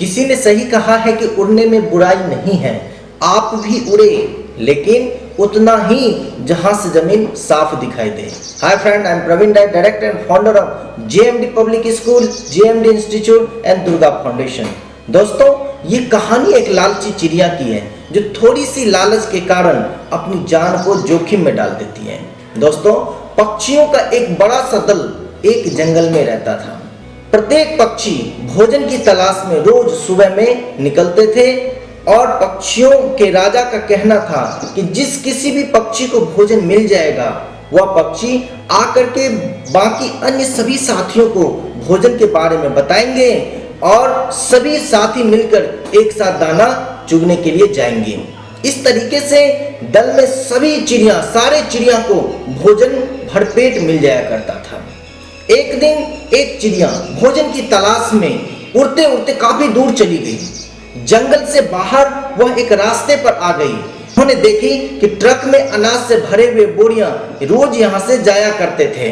किसी ने सही कहा है कि उड़ने में बुराई नहीं है, आप भी उड़े लेकिन उतना ही जहां से जमीन साफ दिखाई दे। Hi friend, I am Praveen Rai, director and founder of JMD public school, JMD institute and Durga foundation. दोस्तों, ये कहानी एक लालची चिड़िया की है जो थोड़ी सी लालच के कारण अपनी जान को जोखिम में डाल देती है। दोस्तों, पक्षियों का एक बड़ा सा दल एक जंगल में रहता था। प्रत्येक पक्षी भोजन की तलाश में रोज सुबह में निकलते थे और पक्षियों के राजा का कहना था कि जिस किसी भी पक्षी को भोजन मिल जाएगा वह पक्षी आकर के बाकी अन्य सभी साथियों को भोजन के बारे में बताएंगे और सभी साथी मिलकर एक साथ दाना चुगने के लिए जाएंगे। इस तरीके से दल में सभी चिड़िया, सारे चिड़िया को भोजन भरपेट मिल जाया करता था। एक दिन एक चिड़िया भोजन की तलाश में उड़ते उड़ते काफी दूर चली गई। जंगल से बाहर वह एक रास्ते पर आ गई। उन्होंने देखी कि ट्रक में अनाज से भरे हुए बोरियां रोज यहां से जाया करते थे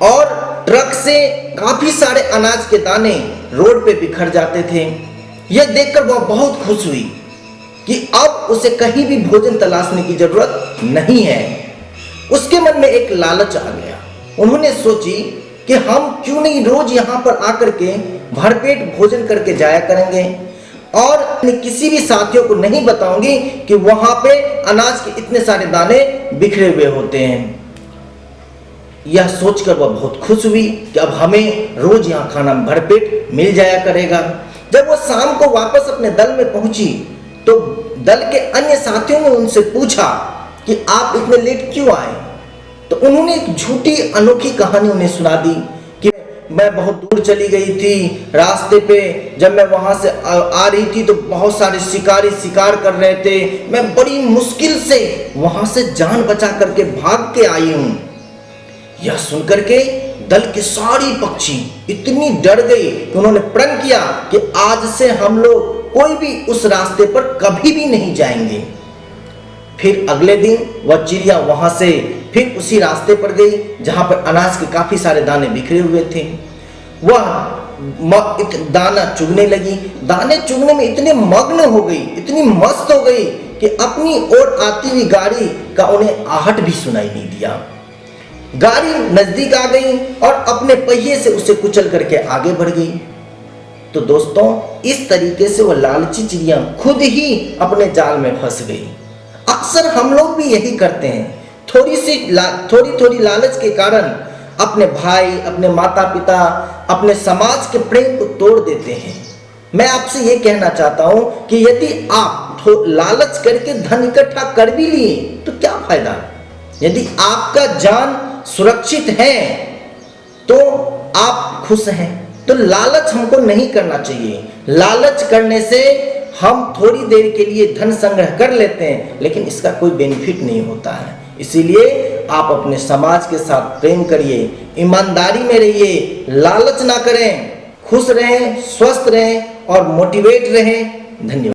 और ट्रक से काफी सारे अनाज के दाने रोड पे बिखर जाते थे। यह देखकर वह बहुत खुश हुई कि अब उसे कहीं भी भोजन तलाशने की जरूरत नहीं है। उसके मन में एक लालच आ गया। उन्होंने सोची कि हम क्यों नहीं रोज यहाँ पर आकर के भरपेट भोजन करके जाया करेंगे और किसी भी साथियों को नहीं बताऊंगी कि वहां पे अनाज के इतने सारे दाने बिखरे हुए होते हैं। यह सोचकर वह बहुत खुश हुई कि अब हमें रोज यहाँ खाना भरपेट मिल जाया करेगा। जब वह शाम को वापस अपने दल में पहुंची तो दल के अन्य साथियों ने उनसे पूछा कि आप इतने लेट क्यों आए। तो उन्होंने एक झूठी अनोखी कहानी उन्हें सुना दी कि मैं बहुत दूर चली गई थी, रास्ते पे जब मैं वहां से आ रही थी तो बहुत सारे शिकारी शिकार कर रहे थे, मैं बड़ी मुश्किल से वहां से जान बचा करके भाग के आई हूं। यह सुनकर के दल के सारी पक्षी इतनी डर गई कि उन्होंने प्रण किया कि आज से हम लोग कोई भी उस रास्ते पर कभी भी नहीं जाएंगे। फिर अगले दिन वह चिड़िया वहां से फिर उसी रास्ते पर गई जहां पर अनाज के काफी सारे दाने बिखरे हुए थे। वह दाना चुगने लगी। दाने चुगने में इतने मग्न हो गई, इतनी मस्त हो गई कि अपनी ओर आती हुई गाड़ी का उन्हें आहट भी सुनाई नहीं दिया। गाड़ी नजदीक आ गई और अपने पहिए से उसे कुचल करके आगे बढ़ गई। तो दोस्तों, इस तरीके से वह लालची चिड़िया खुद ही अपने जाल में फंस गई। अक्सर हम लोग भी यही करते हैं, थोड़ी लालच के कारण अपने भाई, अपने माता पिता, अपने समाज के प्रेम को तोड़ देते हैं। मैं आपसे ये कहना चाहता हूं कि यदि आप लालच करके धन इकट्ठा कर भी लिए तो क्या फायदा। यदि आपका जान सुरक्षित है तो आप खुश हैं। तो लालच हमको नहीं करना चाहिए। लालच करने से हम थोड़ी देर के लिए धन संग्रह कर लेते हैं लेकिन इसका कोई बेनिफिट नहीं होता है। इसीलिए आप अपने समाज के साथ प्रेम करिए, ईमानदारी में रहिए, लालच ना करें, खुश रहें, स्वस्थ रहें और मोटिवेट रहें। धन्यवाद।